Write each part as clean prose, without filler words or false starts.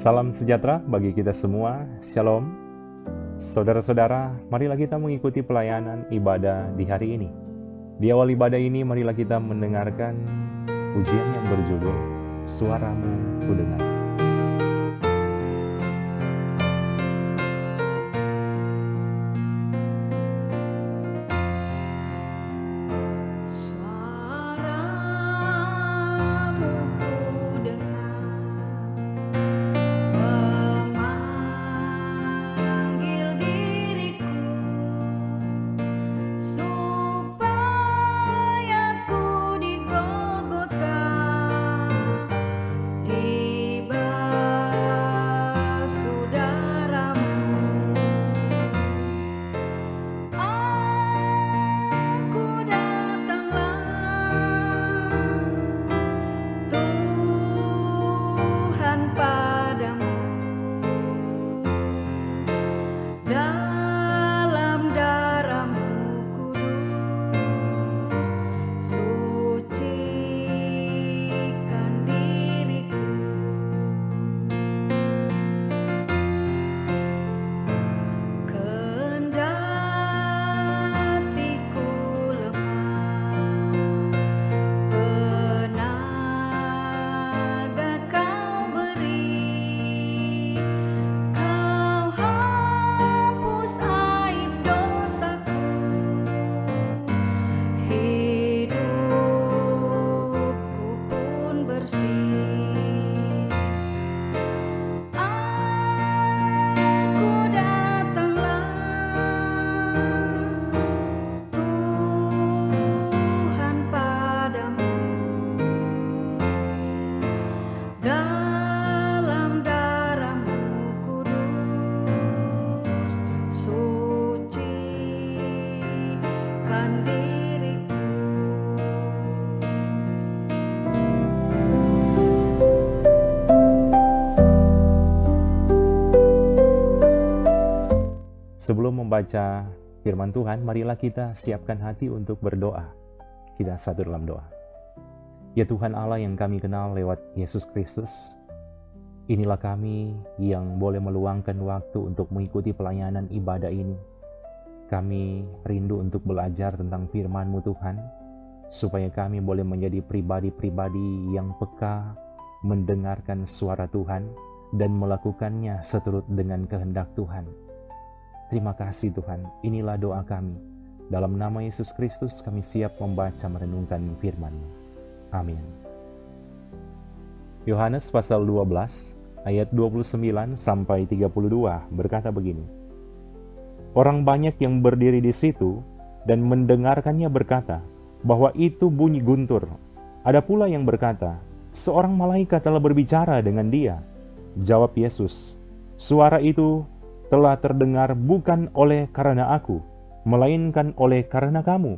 Salam sejahtera bagi kita semua, Shalom. Saudara-saudara, marilah kita mengikuti pelayanan ibadah di hari ini. Di awal ibadah ini, marilah kita mendengarkan pujian yang berjudul Suaramu Kudengar. Sebelum membaca firman Tuhan, marilah kita siapkan hati untuk berdoa. Kita satu dalam doa. Ya Tuhan Allah yang kami kenal lewat Yesus Kristus, inilah kami yang boleh meluangkan waktu untuk mengikuti pelayanan ibadah ini. Kami rindu untuk belajar tentang firman-Mu Tuhan, supaya kami boleh menjadi pribadi-pribadi yang peka mendengarkan suara Tuhan dan melakukannya seturut dengan kehendak Tuhan. Terima kasih Tuhan, inilah doa kami. Dalam nama Yesus Kristus kami siap membaca merenungkan firman-Mu. Amin. Yohanes pasal 12 ayat 29 sampai 32 berkata begini. Orang banyak yang berdiri di situ dan mendengarkannya berkata bahwa itu bunyi guntur. Ada pula yang berkata, seorang malaikat telah berbicara dengan dia. Jawab Yesus, suara itu telah terdengar bukan oleh karena aku, melainkan oleh karena kamu.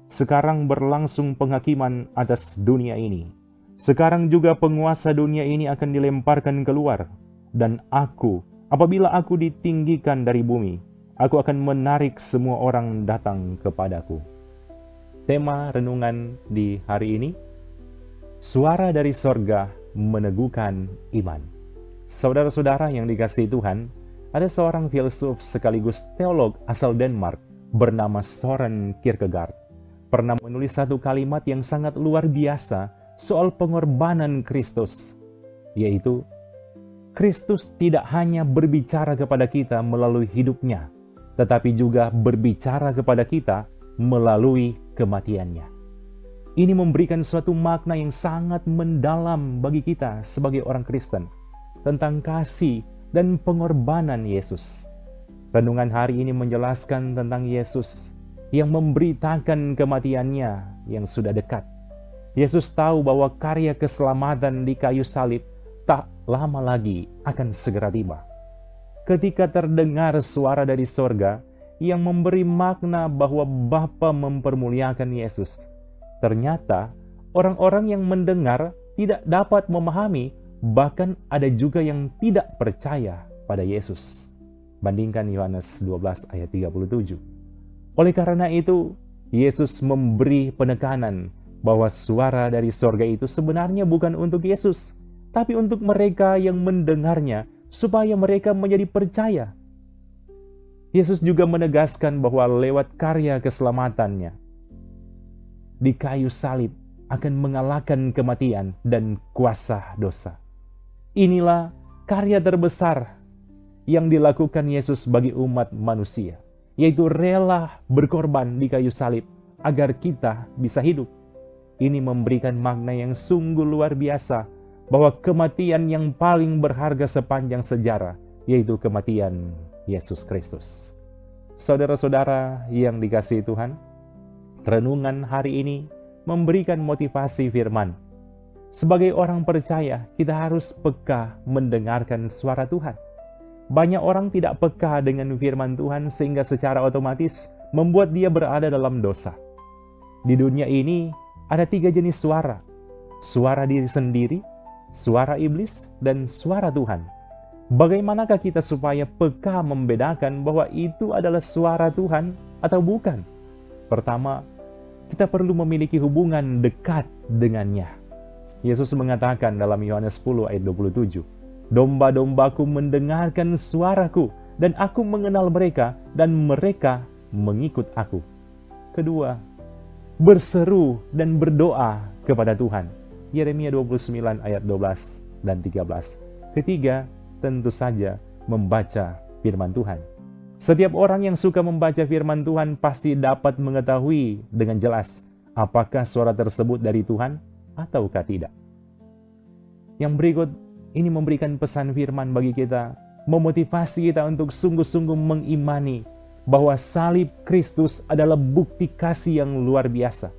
Sekarang berlangsung penghakiman atas dunia ini. Sekarang juga penguasa dunia ini akan dilemparkan keluar. Dan aku, apabila aku ditinggikan dari bumi, aku akan menarik semua orang datang kepadaku. Tema renungan di hari ini, suara dari sorga meneguhkan iman. Saudara-saudara yang dikasihi Tuhan, ada seorang filsuf sekaligus teolog asal Denmark bernama Søren Kierkegaard pernah menulis satu kalimat yang sangat luar biasa soal pengorbanan Kristus, yaitu Kristus tidak hanya berbicara kepada kita melalui hidupnya, tetapi juga berbicara kepada kita melalui kematiannya. Ini memberikan suatu makna yang sangat mendalam bagi kita sebagai orang Kristen tentang kasih dan pengorbanan Yesus. Renungan hari ini menjelaskan tentang Yesus yang memberitakan kematiannya yang sudah dekat. Yesus tahu bahwa karya keselamatan di kayu salib tak lama lagi akan segera tiba. Ketika terdengar suara dari sorga yang memberi makna bahwa Bapa mempermuliakan Yesus, ternyata orang-orang yang mendengar tidak dapat memahami. Bahkan ada juga yang tidak percaya pada Yesus. Bandingkan Yohanes 12 ayat 37. Oleh karena itu, Yesus memberi penekanan bahwa suara dari sorga itu sebenarnya bukan untuk Yesus, tapi untuk mereka yang mendengarnya, supaya mereka menjadi percaya. Yesus juga menegaskan bahwa lewat karya keselamatannya di kayu salib akan mengalahkan kematian dan kuasa dosa. Inilah karya terbesar yang dilakukan Yesus bagi umat manusia, yaitu rela berkorban di kayu salib agar kita bisa hidup. Ini memberikan makna yang sungguh luar biasa bahwa kematian yang paling berharga sepanjang sejarah, yaitu kematian Yesus Kristus. Saudara-saudara yang dikasihi Tuhan, renungan hari ini memberikan motivasi firman. Sebagai orang percaya, kita harus peka mendengarkan suara Tuhan. Banyak orang tidak peka dengan firman Tuhan sehingga secara otomatis membuat dia berada dalam dosa. Di dunia ini ada 3 jenis suara. Suara diri sendiri, suara iblis, dan suara Tuhan. Bagaimanakah kita supaya peka membedakan bahwa itu adalah suara Tuhan atau bukan? Pertama, kita perlu memiliki hubungan dekat dengannya. Yesus mengatakan dalam Yohanes 10 ayat 27, "Domba-dombaku mendengarkan suaraku, dan aku mengenal mereka, dan mereka mengikut aku." Kedua, berseru dan berdoa kepada Tuhan. Yeremia 29 ayat 12 dan 13. Ketiga, tentu saja membaca firman Tuhan. Setiap orang yang suka membaca firman Tuhan pasti dapat mengetahui dengan jelas apakah suara tersebut dari Tuhan ataukah tidak. Yang berikut ini memberikan pesan firman bagi kita, memotivasi kita untuk sungguh-sungguh mengimani bahwa salib Kristus adalah bukti kasih yang luar biasa.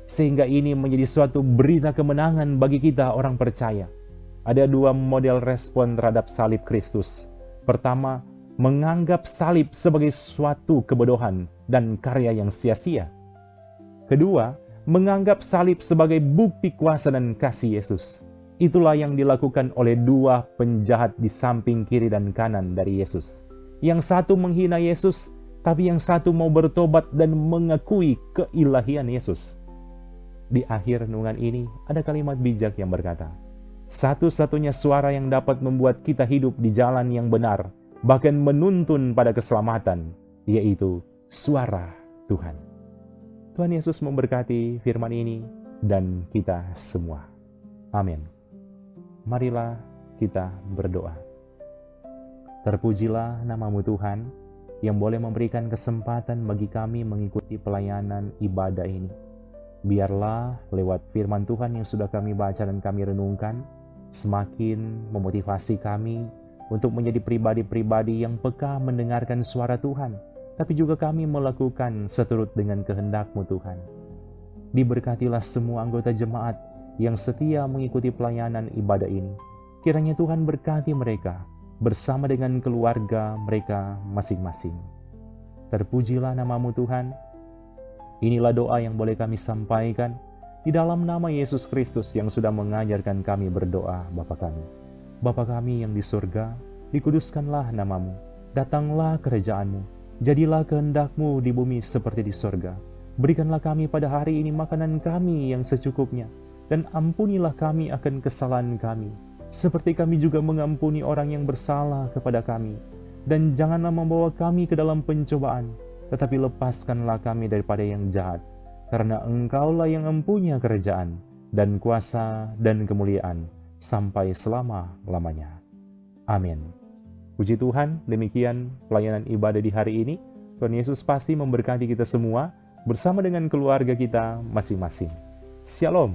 Sehingga ini menjadi suatu berita kemenangan bagi kita orang percaya. Ada 2 model respon terhadap salib Kristus. Pertama, menganggap salib sebagai suatu kebodohan dan karya yang sia-sia. Kedua, menganggap salib sebagai bukti kuasa dan kasih Yesus. Itulah yang dilakukan oleh 2 penjahat di samping kiri dan kanan dari Yesus. Yang satu menghina Yesus, tapi yang satu mau bertobat dan mengakui keilahian Yesus. Di akhir renungan ini ada kalimat bijak yang berkata, satu-satunya suara yang dapat membuat kita hidup di jalan yang benar, bahkan menuntun pada keselamatan, yaitu suara Tuhan. Tuhan Yesus memberkati firman ini dan kita semua. Amin. Marilah kita berdoa. Terpujilah nama-Mu Tuhan, yang boleh memberikan kesempatan bagi kami mengikuti pelayanan ibadah ini. Biarlah lewat firman Tuhan yang sudah kami baca dan kami renungkan, semakin memotivasi kami untuk menjadi pribadi-pribadi yang peka mendengarkan suara Tuhan, tapi juga kami melakukan seturut dengan kehendak-Mu Tuhan. Diberkatilah semua anggota jemaat yang setia mengikuti pelayanan ibadah ini. Kiranya Tuhan berkati mereka bersama dengan keluarga mereka masing-masing. Terpujilah nama-Mu Tuhan. Inilah doa yang boleh kami sampaikan di dalam nama Yesus Kristus yang sudah mengajarkan kami berdoa, Bapa kami. Bapa kami yang di surga, dikuduskanlah nama-Mu, datanglah kerajaan-Mu, jadilah kehendak-Mu di bumi seperti di surga. Berikanlah kami pada hari ini makanan kami yang secukupnya, dan ampunilah kami akan kesalahan kami, seperti kami juga mengampuni orang yang bersalah kepada kami. Dan janganlah membawa kami ke dalam pencobaan, tetapi lepaskanlah kami daripada yang jahat, karena Engkaulah yang mempunyai kerajaan, dan kuasa, dan kemuliaan, sampai selama-lamanya. Amin. Puji Tuhan, demikian pelayanan ibadah di hari ini. Tuhan Yesus pasti memberkati kita semua, bersama dengan keluarga kita masing-masing. Shalom.